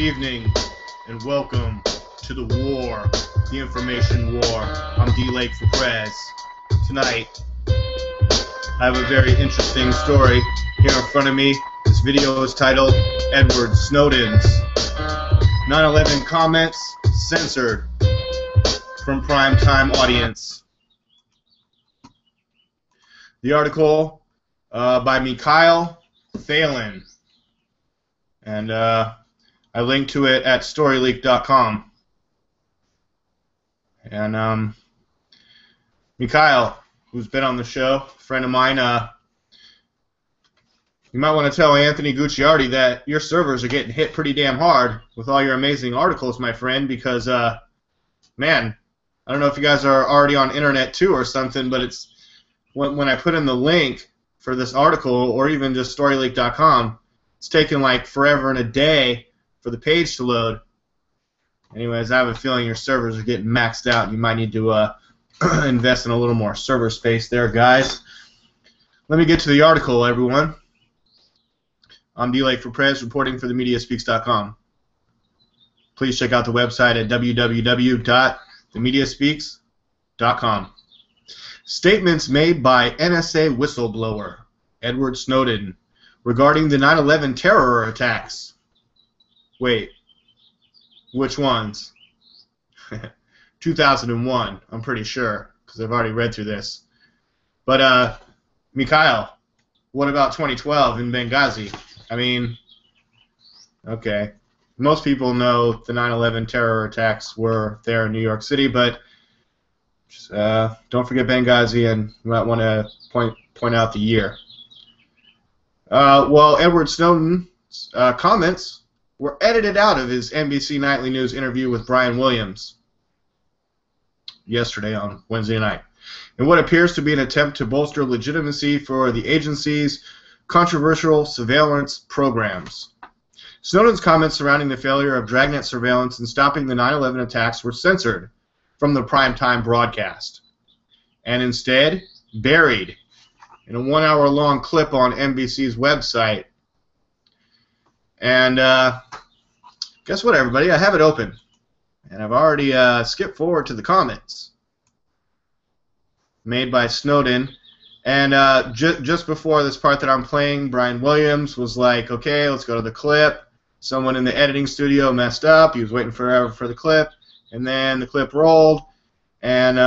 evening, and welcome to the war, the information war. I'm DLAKE for PREZ. Tonight, I have a very interesting story here in front of me. This video is titled Edward Snowden's 9/11 Comments Censored from Primetime Audience. The article by Mikael Thalen, and I linked to it at storyleak.com. And Mikael, who's been on the show, a friend of mine, you might want to tell Anthony Gucciardi that your servers are getting hit pretty damn hard with all your amazing articles, my friend, because, man, I don't know if you guys are already on internet too or something, but it's when I put in the link for this article, or even just storyleak.com, it's taking like forever and a day for the page to load. Anyways, I have a feeling your servers are getting maxed out, and you might need to invest in a little more server space there, guys. Let me get to the article, everyone. I'm DLAKE for PREZ, reporting for themediaspeaks.com. Please check out the website at www.themediaspeaks.com. Statements made by NSA whistleblower Edward Snowden regarding the 9/11 terror attacks. Wait, which ones? 2001, I'm pretty sure, because I've already read through this. But, Mikael, what about 2012 in Benghazi? I mean, okay. Most people know the 9/11 terror attacks were there in New York City, but don't forget Benghazi, and you might want to point out the year. Well, Edward Snowden's comments were edited out of his NBC Nightly News interview with Brian Williams yesterday on Wednesday night, in what appears to be an attempt to bolster legitimacy for the agency's controversial surveillance programs. Snowden's comments surrounding the failure of Dragnet surveillance and stopping the 9/11 attacks were censored from the primetime broadcast, and instead buried in a 1-hour-long clip on NBC's website. And guess what, everybody? I have it open, and I've already skipped forward to the comments made by Snowden. And just before this part that I'm playing, Brian Williams was like, okay, let's go to the clip. Someone in the editing studio messed up. He was waiting forever for the clip, and then the clip rolled. And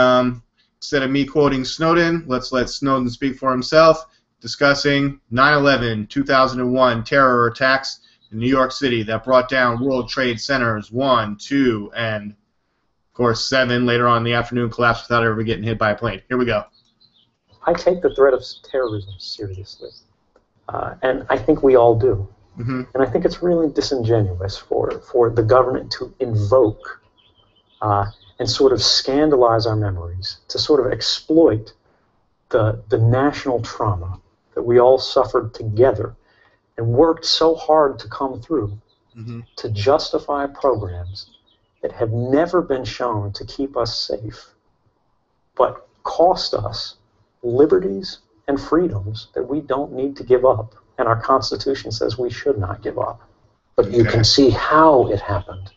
instead of me quoting Snowden, let's let Snowden speak for himself, discussing 9/11, 2001 terror attacks in New York City that brought down World Trade Centers 1, 2, and, of course, 7 later on in the afternoon, collapsed without ever getting hit by a plane. Here we go. I take the threat of terrorism seriously, and I think we all do. Mm-hmm. And I think it's really disingenuous for the government to invoke and sort of scandalize our memories, to sort of exploit the national trauma that we all suffered together and worked so hard to come through, mm-hmm, to justify programs that have never been shown to keep us safe, but cost us liberties and freedoms that we don't need to give up, and our Constitution says we should not give up. But you can see how it happened.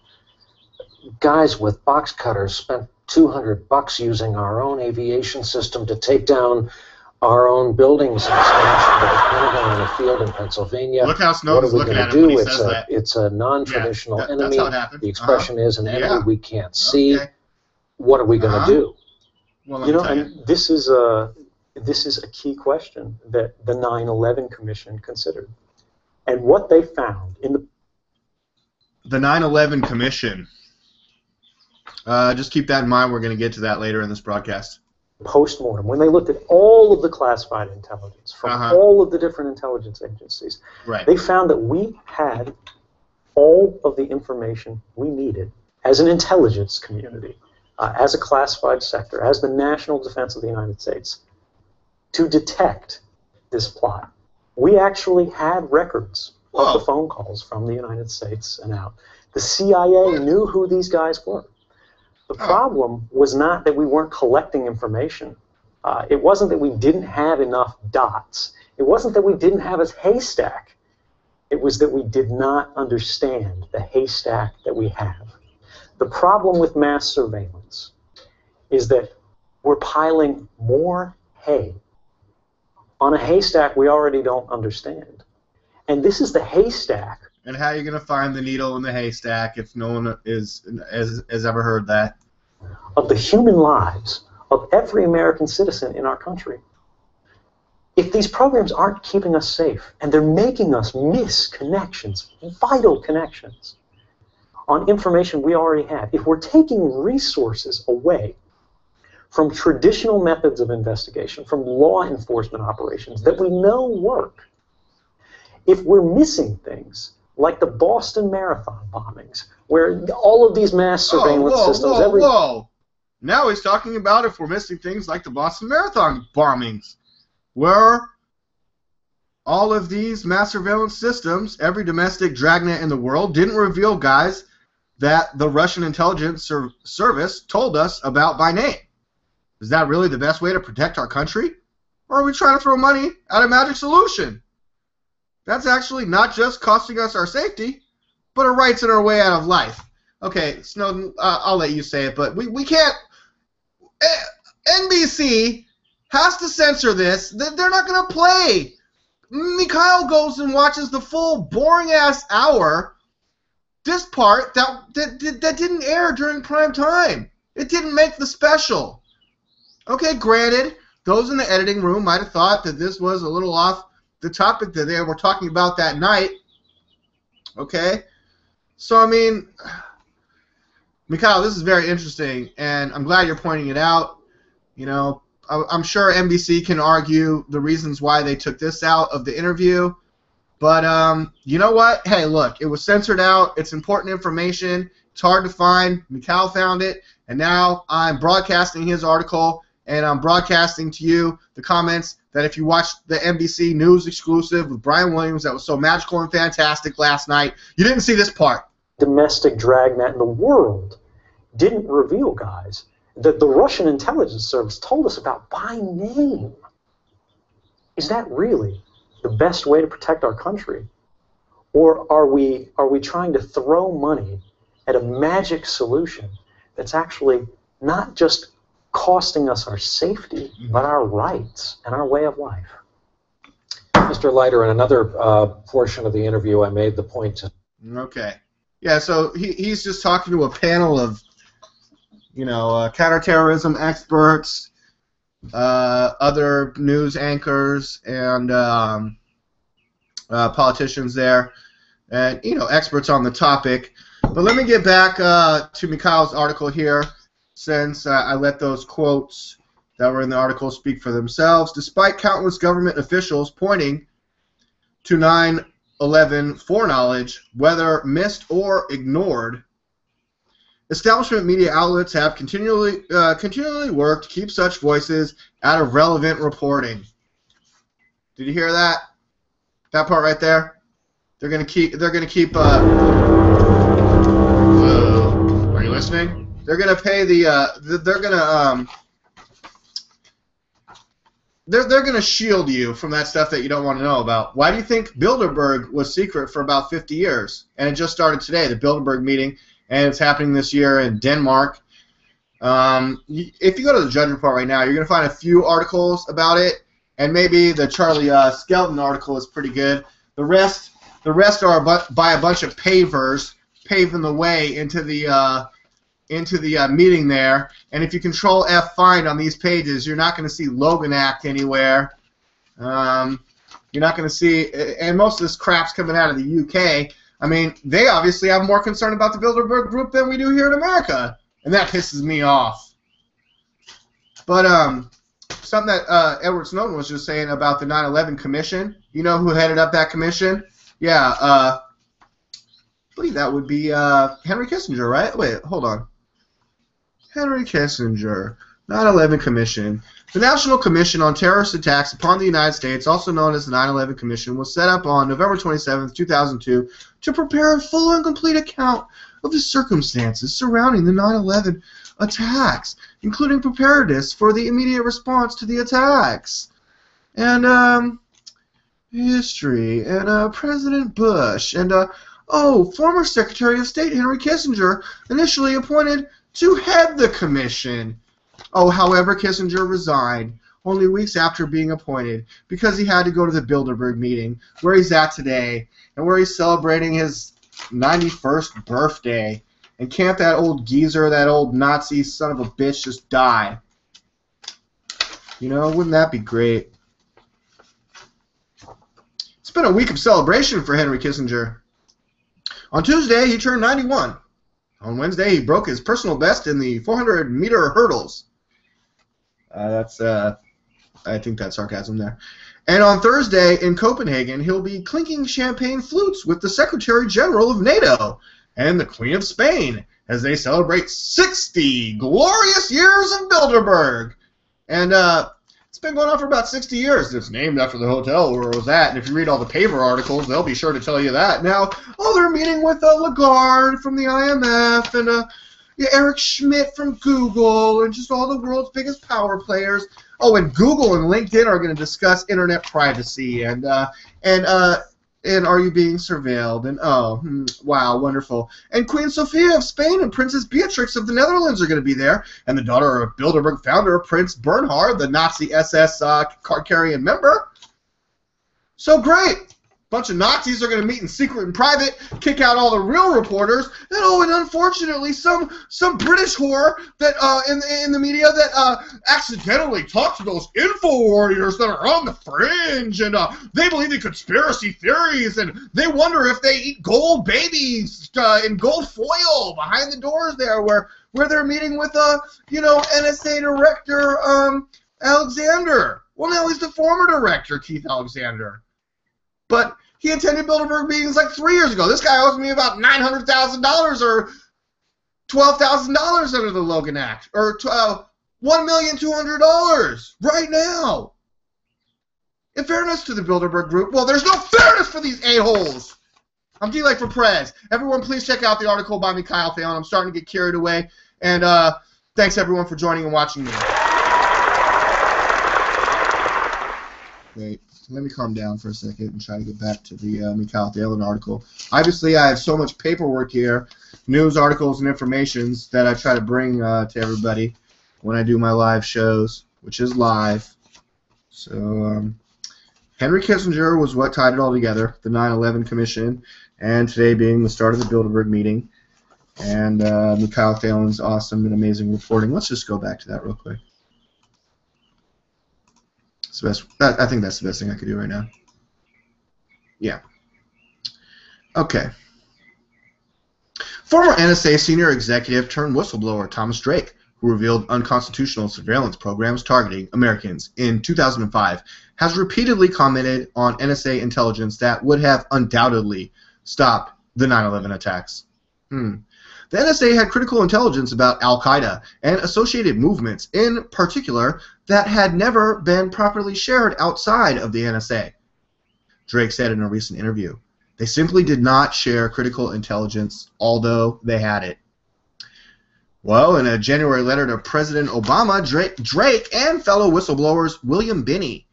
Guys with box cutters spent $200 using our own aviation system to take down our own buildings and smash into the Pentagon in a field in Pennsylvania. Look how Snowden's looking at him when he says that. It's a non-traditional enemy. That's how it happened. The expression is an enemy we can't see. What are we going to do? Well, you know, and this is a key question that the 9/11 Commission considered, and what they found in the 9/11 Commission. Just keep that in mind. We're going to get to that later in this broadcast. Post-mortem, when they looked at all of the classified intelligence from all of the different intelligence agencies, they found that we had all of the information we needed as an intelligence community, as a classified sector, as the national defense of the United States, to detect this plot. We actually had records of the phone calls from the United States and out. The CIA knew who these guys were. The problem was not that we weren't collecting information. It wasn't that we didn't have enough dots. It wasn't that we didn't have a haystack. It was that we did not understand the haystack that we have. The problem with mass surveillance is that we're piling more hay on a haystack we already don't understand. And this is the haystack. And how are you going to find the needle in the haystack if no one has ever heard that? Of the human lives of every American citizen in our country. If these programs aren't keeping us safe, and they're making us miss connections, vital connections, on information we already have, if we're taking resources away from traditional methods of investigation, from law enforcement operations that we know work, if we're missing things like the Boston Marathon bombings, where all of these mass surveillance systems... Whoa. Now he's talking about if we're missing things like the Boston Marathon bombings, where all of these mass surveillance systems, every domestic dragnet in the world, didn't reveal guys that the Russian intelligence service told us about by name. Is that really the best way to protect our country? Or are we trying to throw money at a magic solution? That's actually not just costing us our safety, but a rights in our way out of life. Okay, Snowden, I'll let you say it, but we can't... NBC has to censor this. They're not going to play. Mikael goes and watches the full boring-ass hour. This part, that didn't air during prime time. It didn't make the special. Okay, granted, those in the editing room might have thought that this was a little off the topic that they were talking about that night. Okay? So, I mean, Mikael, this is very interesting, and I'm glad you're pointing it out. You know, I'm sure NBC can argue the reasons why they took this out of the interview, but you know what? Hey, look, it was censored out. It's important information. It's hard to find. Mikael found it, and now I'm broadcasting his article, and I'm broadcasting to you the comments that if you watched the NBC News exclusive with Brian Williams that was so magical and fantastic last night, you didn't see this part. Domestic dragnet in the world didn't reveal, guys, that the Russian intelligence service told us about by name. Is that really the best way to protect our country? Or are we trying to throw money at a magic solution that's actually not just costing us our safety, but our rights and our way of life? Mr. Leiter, in another portion of the interview, I made the point to... Okay. Yeah, so he's just talking to a panel of, you know, counterterrorism experts, other news anchors, and politicians there, and, you know, experts on the topic. But let me get back to Mikael's article here, since I let those quotes that were in the article speak for themselves. Despite countless government officials pointing to 9/11 foreknowledge, whether missed or ignored, establishment media outlets have continually worked to keep such voices out of relevant reporting. Did you hear that? That part right there? They're gonna keep. Are you listening? They're gonna pay the. They're gonna shield you from that stuff that you don't want to know about. Why do you think Bilderberg was secret for about 50 years? And it just started today, the Bilderberg meeting, and it's happening this year in Denmark. If you go to the Judge Report right now, you're gonna find a few articles about it, and maybe the Charlie Skelton article is pretty good. The rest are by a bunch of pavers paving the way into the meeting there. And if you control F5 on these pages, you're not going to see Logan Act anywhere. You're not going to see, and most of this crap's coming out of the UK. I mean, they obviously have more concern about the Bilderberg group than we do here in America, and that pisses me off. But something that Edward Snowden was just saying about the 9/11 Commission. You know who headed up that commission? Yeah, I believe that would be Henry Kissinger, right? Wait, hold on. Henry Kissinger, 9/11 Commission. The National Commission on Terrorist Attacks upon the United States, also known as the 9/11 Commission, was set up on November 27, 2002 to prepare a full and complete account of the circumstances surrounding the 9/11 attacks, including preparedness for the immediate response to the attacks. And history, and President Bush, and oh, former Secretary of State Henry Kissinger initially appointed to head the commission. Oh, however, Kissinger resigned only weeks after being appointed because he had to go to the Bilderberg meeting where he's at today and where he's celebrating his 91st birthday. And can't that old geezer, that old Nazi son of a bitch just die? You know, wouldn't that be great? It's been a week of celebration for Henry Kissinger. On Tuesday, he turned 91. On Wednesday, he broke his personal best in the 400-meter hurdles. I think that's sarcasm there. And on Thursday in Copenhagen, he'll be clinking champagne flutes with the Secretary General of NATO and the Queen of Spain as they celebrate 60 glorious years of Bilderberg. And it's been going on for about 60 years. It's named after the hotel where it was at. And if you read all the paper articles, they'll be sure to tell you that. Now, oh, they're meeting with Lagarde from the IMF and Eric Schmidt from Google and just all the world's biggest power players. Oh, and Google and LinkedIn are going to discuss internet privacy and are you being surveilled? And wow, wonderful. And Queen Sophia of Spain and Princess Beatrix of the Netherlands are going to be there. And the daughter of Bilderberg founder Prince Bernhard, the Nazi SS card-carrying member. So great. Bunch of Nazis are going to meet in secret and private, kick out all the real reporters, and unfortunately, some British whore that in the media that accidentally talked to those info warriors that are on the fringe, and they believe in conspiracy theories, and they wonder if they eat gold babies in gold foil behind the doors there, where they're meeting with NSA director Alexander. Well, now he's the former director, Keith Alexander. But he attended Bilderberg meetings like 3 years ago. This guy owes me about $900,000 or $12,000 under the Logan Act, or $1,200,000 right now. In fairness to the Bilderberg group, well, there's no fairness for these a-holes. I'm DLAKE for PREZ. Everyone, please check out the article by Mikael Thalen. I'm starting to get carried away. And thanks, everyone, for joining and watching me. Wait. Let me calm down for a second and try to get back to the Mikael Thalen article. Obviously, I have so much paperwork here, news articles and informations that I try to bring to everybody when I do my live shows, which is live. So, Henry Kissinger was what tied it all together, the 9/11 Commission, and today being the start of the Bilderberg meeting, and Mikael Thalen's awesome and amazing reporting. Let's just go back to that real quick. I think that's the best thing I could do right now. Yeah. Okay. Former NSA senior executive turned whistleblower Thomas Drake, who revealed unconstitutional surveillance programs targeting Americans in 2005, has repeatedly commented on NSA intelligence that would have undoubtedly stopped the 9/11 attacks. The NSA had critical intelligence about Al-Qaeda and associated movements, in particular, that had never been properly shared outside of the NSA. Drake said in a recent interview, "They simply did not share critical intelligence, although they had it." Well, in a January letter to President Obama, Drake and fellow whistleblowers William Binney,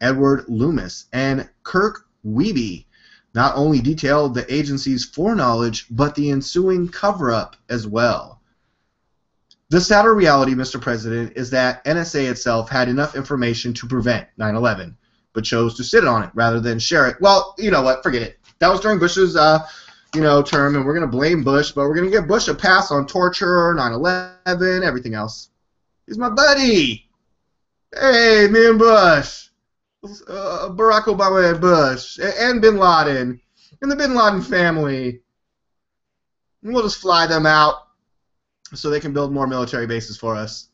Edward Loomis, and Kirk Wiebe not only detailed the agency's foreknowledge, but the ensuing cover-up as well. The sadder reality, Mr. President, is that NSA itself had enough information to prevent 9/11, but chose to sit on it rather than share it. Well, you know what? Forget it. That was during Bush's, term, and we're going to blame Bush, but we're going to give Bush a pass on torture, 9/11, everything else. He's my buddy. Hey, me and Bush. Barack Obama and Bush, and Bin Laden, and the Bin Laden family. And we'll just fly them out so they can build more military bases for us.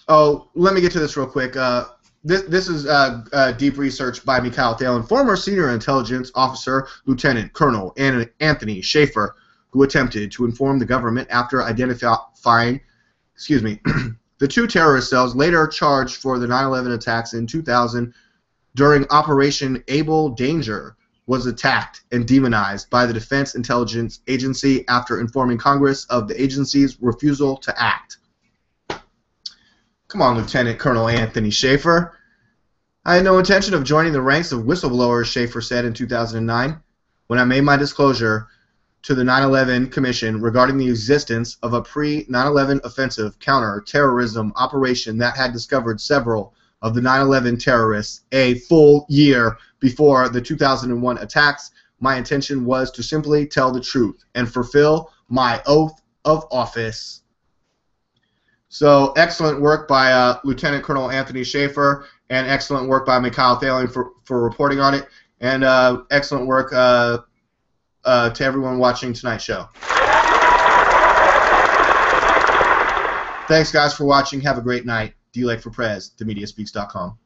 Oh, let me get to this real quick. This is deep research by Mikael Thalen, former senior intelligence officer, Lieutenant Colonel Anthony Schaefer, who attempted to inform the government after identifying, the two terrorist cells later charged for the 9/11 attacks in 2000 during Operation Able Danger was attacked and demonized by the Defense Intelligence Agency after informing Congress of the agency's refusal to act. Come on, Lieutenant Colonel Anthony Schaefer. I had no intention of joining the ranks of whistleblowers, Schaefer said in 2009, when I made my disclosure to the 9/11 Commission regarding the existence of a pre-9/11 offensive counter-terrorism operation that had discovered several of the 9/11 terrorists a full year before the 2001 attacks. My intention was to simply tell the truth and fulfill my oath of office. So excellent work by Lieutenant Colonel Anthony Schaefer, and excellent work by Mikael Thalen for reporting on it, and excellent work to everyone watching tonight's show. Thanks, guys, for watching. Have a great night. DLAKE for PREZ, themediaspeaks.com.